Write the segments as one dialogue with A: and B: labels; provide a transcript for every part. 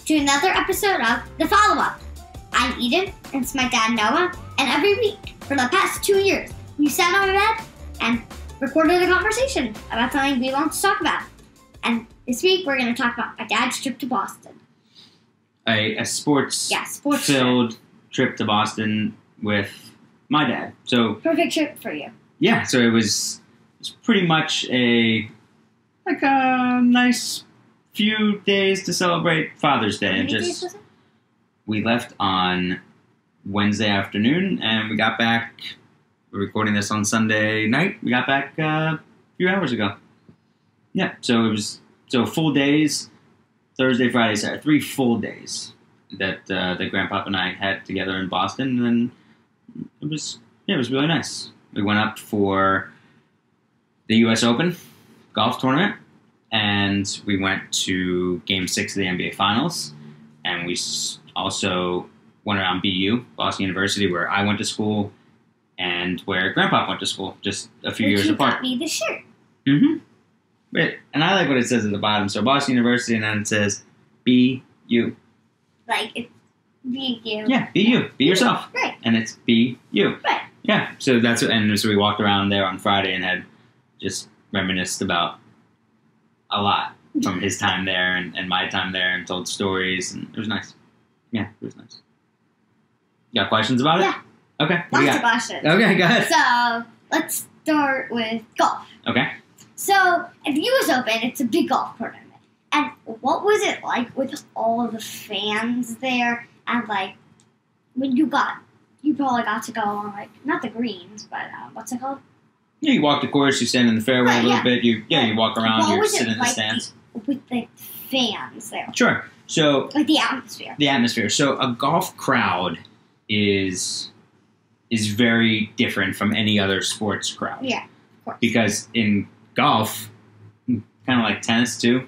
A: to another episode of The Follow-Up. I'm Eden, and it's my dad Noah, and every week for the past 2 years, we sat on my bed and recorded a conversation about something we want to talk about. And this week, we're going to talk about my dad's trip to Boston.
B: A sports-filled trip to Boston with my dad. So
A: perfect trip for you.
B: Yeah, so it was pretty much a nice few days to celebrate Father's Day.
A: How many days was it?
B: We left on Wednesday afternoon, and we got back. We're recording this on Sunday night. We got back a few hours ago. Yeah, so it was full days. Thursday, Friday, Saturday, 3 full days that Grandpa and I had together in Boston, and it was really nice. We went up for the U.S. Open golf tournament, and we went to Game 6 of the NBA Finals, and we also went around BU, Boston University, where I went to school, and where Grandpa went to school, just a few years apart.
A: You got me the shirt.
B: Mm-hmm. And I like what it says at the bottom. So Boston University, and then it says BU.
A: Like, it's be you.
B: Yeah, be you. Be yourself.
A: Right.
B: And it's be you.
A: Right.
B: Yeah. So so we walked around there on Friday and had just reminisced about a lot from his time there and my time there, and told stories, and it was nice. Yeah, it was nice. You got questions about it?
A: Yeah.
B: Okay.
A: Lots of questions.
B: Okay, go ahead.
A: So, let's start with golf.
B: Okay.
A: So, at the U.S. Open, it's a big golf tournament. And what was it like with all of the fans there? And, like, when you probably got to go on, like, not the greens, but what's it called?
B: Yeah, you walk the course, you stand in the fairway a little bit, you walk around, you sit in the stands.
A: With the fans there?
B: Sure. So,
A: like the atmosphere.
B: The atmosphere. So, a golf crowd is very different from any other sports crowd.
A: Yeah, of course.
B: Because in golf, kind of like tennis too,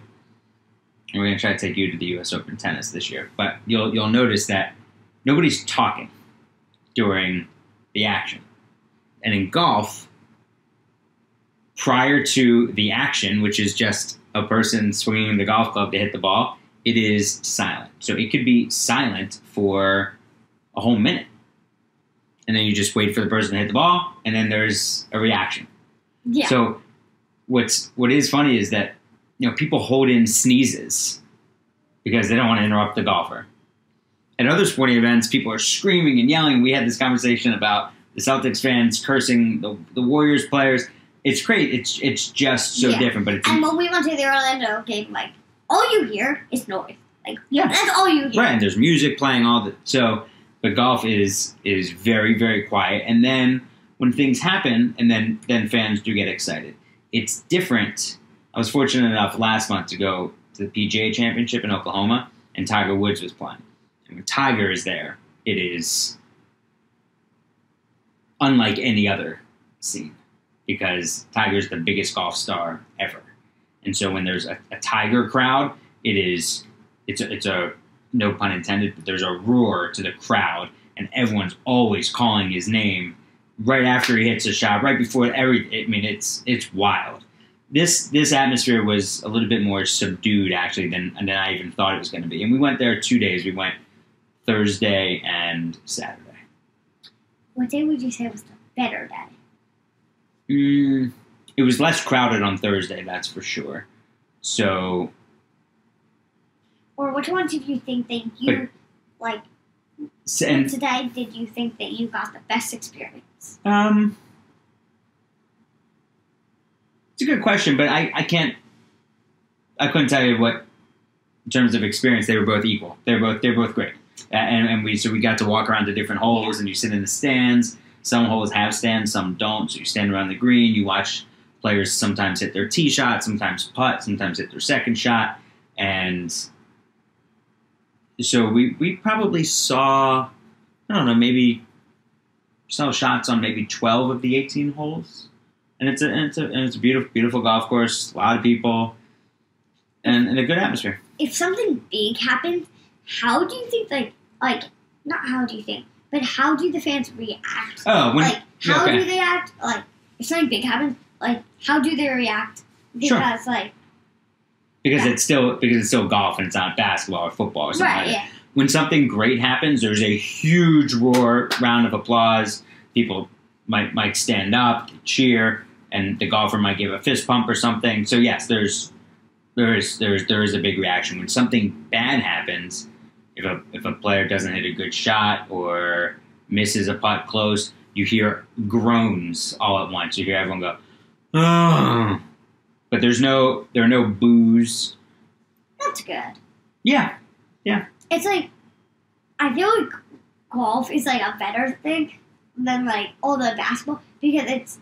B: and we're going to try to take you to the U.S. Open tennis this year, but you'll notice that nobody's talking during the action. And in golf, prior to the action, which is just a person swinging the golf club to hit the ball, it is silent. So it could be silent for a whole minute. And then you just wait for the person to hit the ball, and then there's a reaction.
A: Yeah.
B: So what is funny is that, people hold in sneezes because they don't want to interrupt the golfer. At other sporting events, people are screaming and yelling. We had this conversation about the Celtics fans cursing the Warriors players. It's great. It's just so different. But
A: and when we went to the Orlando game, like, all you hear is noise. Like, that's all you hear.
B: Right, and there's music playing but golf is very, very quiet. And then when things happen, and then fans do get excited. It's different. I was fortunate enough last month to go to the PGA Championship in Oklahoma, and Tiger Woods was playing. And when Tiger is there, it is unlike any other scene, because Tiger's the biggest golf star ever. And so when there's a Tiger crowd, it's a no pun intended, but there's a roar to the crowd, and everyone's always calling his name right after he hits a shot, right before it's wild. This atmosphere was a little bit more subdued, actually, than I even thought it was going to be. And we went there 2 days. We went Thursday and Saturday.
A: What day would you say was the better day?
B: It was less crowded on Thursday, that's for sure. So...
A: Or which one did you think that you, today, did you think that you got the best experience?
B: It's a good question, but I couldn't tell you what, in terms of experience, they were both equal. They're both great. And we got to walk around to different holes, and you sit in the stands. Some holes have stands, some don't. So you stand around the green, you watch players sometimes hit their tee shot, sometimes putt, sometimes hit their second shot, and... So we probably saw, maybe saw shots on maybe 12 of the 18 holes, and it's a beautiful, beautiful golf course, a lot of people, and a good atmosphere.
A: If something big happens, how do you think not how do you think, but how do the fans react?
B: Oh,
A: how do they act? Like, if something big happens, how do they react? Because
B: because it's still golf and it's not basketball or football or something
A: Right,
B: like that. When something great happens, there's a huge round of applause. People might stand up, cheer, and the golfer might give a fist pump or something. So yes, there is a big reaction when something bad happens. If a player doesn't hit a good shot or misses a putt close, you hear groans all at once. You hear everyone go, "Oh!" But there are no boos.
A: That's good.
B: Yeah.
A: It's like, I feel like golf is like a better thing than like all the basketball because it's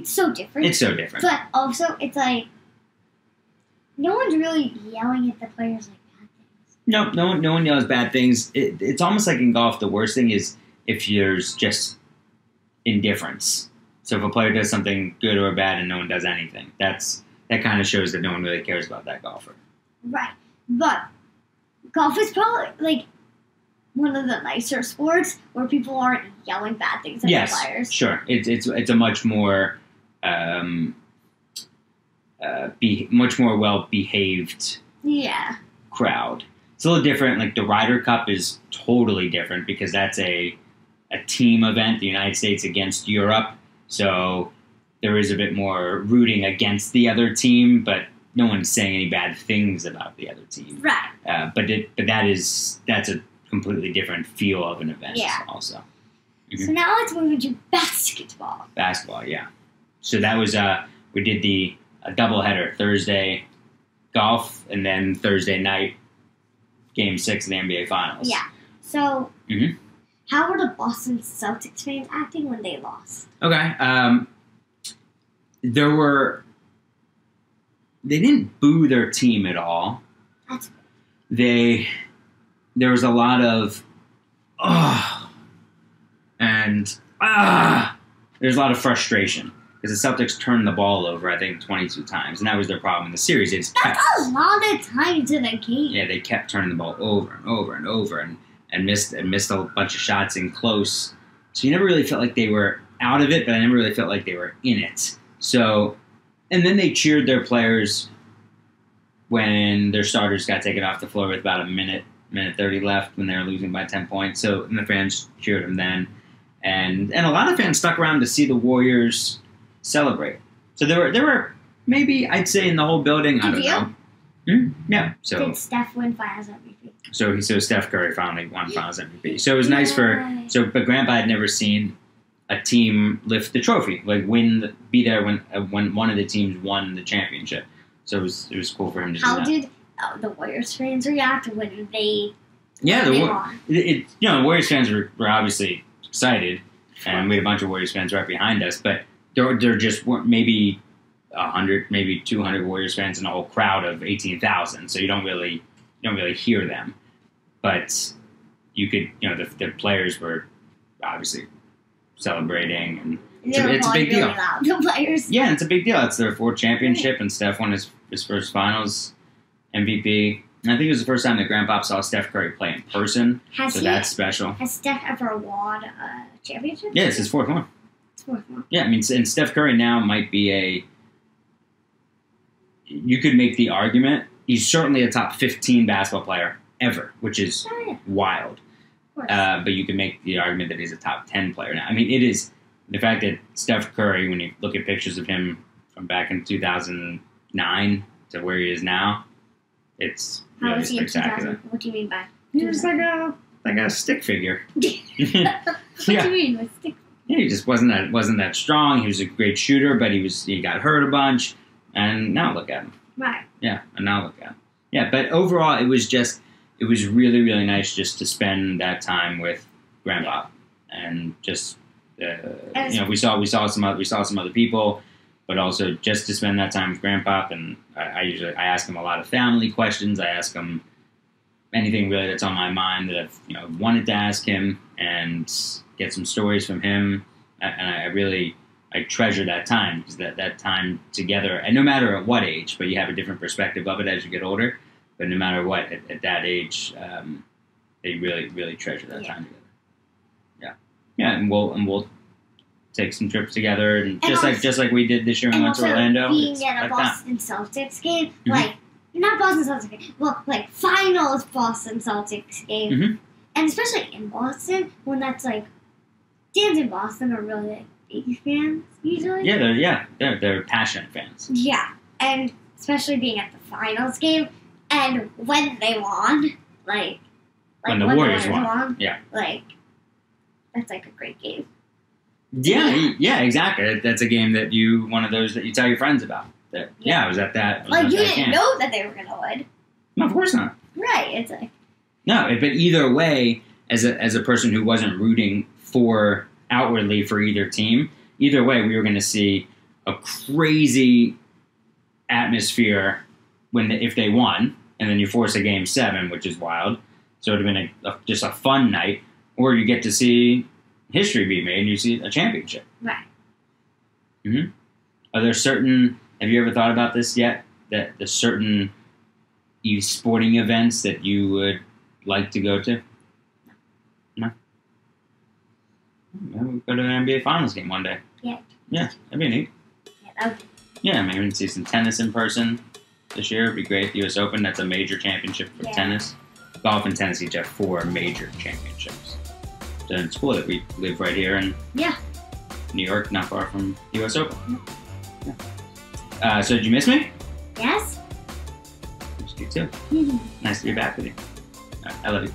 A: so different.
B: It's so different.
A: But also, it's like, no one's really yelling at the players like bad things.
B: No one yells bad things. It's almost like in golf, the worst thing is if there's just indifference. So if a player does something good or bad and no one does anything, that kind of shows that no one really cares about that golfer.
A: Right. But golf is probably like one of the nicer sports where people aren't yelling bad things at the players.
B: Yes, sure. It's a much more much more well behaved crowd. It's a little different. Like the Ryder Cup is totally different because that's a team event, the United States against Europe. So there is a bit more rooting against the other team, but no one's saying any bad things about the other team.
A: Right.
B: But that's a completely different feel of an event.
A: Yeah.
B: Also.
A: Mm-hmm. So now let's move into basketball.
B: Basketball, yeah. So that was we did a doubleheader, Thursday golf, and then Thursday night Game 6 of the NBA Finals.
A: Yeah. So how were the Boston Celtics fans acting when they lost?
B: Okay. They didn't boo their team at all.
A: That's good.
B: There was a lot of there's a lot of frustration because the Celtics turned the ball over, I think, 22 times, and that was their problem in the series.
A: That's a lot of times in a game.
B: Yeah, they kept turning the ball over and over and over, and missed a bunch of shots in close. So you never really felt like they were out of it, but I never really felt like they were in it. So, and then they cheered their players when their starters got taken off the floor with about a minute 30 left when they were losing by 10 points. So, and the fans cheered them then. And a lot of fans stuck around to see the Warriors celebrate. So there were maybe, I'd say, in the whole building, I don't know. Yeah. So
A: did Steph win Finals MVP?
B: So Steph Curry finally won Finals MVP. So it was nice but Grandpa had never seen a team lift the trophy, like be there when one of the teams won the championship. So it was cool for him to do that.
A: How did the Warriors fans react when they
B: won? The Warriors fans were obviously excited, and we had a bunch of Warriors fans right behind us, but there just weren't maybe 100, maybe 200 Warriors fans in a whole crowd of 18,000. So you don't really hear them, but you could, the players were obviously celebrating, and it's a big deal.
A: Really loud, the players.
B: Yeah, it's a big deal. It's their 4th championship, and Steph won his first Finals MVP. And I think it was the first time that Grandpa saw Steph Curry play in person, that's special.
A: Has Steph ever won a championship?
B: Yeah, it's his 4th one. Yeah, I mean, and Steph Curry now might be you could make the argument, he's certainly a top 15 basketball player ever, which is wild. But you can make the argument that he's a top 10 player now. I mean, it is the fact that Steph Curry, when you look at pictures of him from back in 2009 to where he is now, it's really spectacular.
A: What do you mean by?
B: He was like a stick figure.
A: What do you mean with stick?
B: Yeah, he just wasn't that strong. He was a great shooter, but he got hurt a bunch, and now look at him.
A: Right.
B: Yeah, and now look at him. Yeah, but overall, it was really, really nice just to spend that time with Grandpa, and just we saw some other people, but also just to spend that time with Grandpa. And I ask him a lot of family questions. I ask him anything really that's on my mind that I've wanted to ask him, and get some stories from him. And I treasure that time, because that time together, and no matter at what age, but you have a different perspective of it as you get older. But no matter what, at that age, they really, really treasure that time together. Yeah, and we'll take some trips together, and
A: And
B: just like we did this year when
A: And
B: we went to
A: also
B: Orlando.
A: being
B: It's
A: at a
B: like that.
A: Boston Celtics game,
B: Mhm.
A: like not Boston Celtics game, well, like finals Boston Celtics game,
B: Mhm.
A: and especially in Boston when that's like fans in Boston are really like big fans usually.
B: Yeah, they're passionate fans.
A: Yeah, and especially being at the finals game, and when they won, like
B: When the Warriors won.
A: won,
B: Yeah.
A: like that's like a great game.
B: Yeah, exactly. That's a game that one of those that you tell your friends about. That I was at that. I was
A: Like
B: at
A: you
B: that
A: didn't
B: game.
A: know that they were gonna win,
B: No, of course not.
A: right? It's like
B: No, but either way, as a person who wasn't rooting for outwardly for either team, either way, we were going to see a crazy atmosphere if they won, and then you force a game 7, which is wild. So it would have been just a fun night, or you get to see history be made, and you see a championship.
A: right.
B: Mm-hmm. Are there certain? Have you ever thought about this yet? That there's certain sporting events that you would like to go to? No. Maybe we'll go to an NBA Finals game one day.
A: Yeah.
B: Yeah, that'd be neat.
A: Yeah, that would
B: Yeah, maybe we can see some tennis in person this year. It'd be great. The U.S. Open, that's a major championship for
A: Yeah.
B: tennis. Golf and tennis each have 4 major championships. So it's cool that we live right here in New York, not far from U.S. Open. Yeah. So did you miss me?
A: Yes.
B: Missed you too. Nice to be back with you. I love you.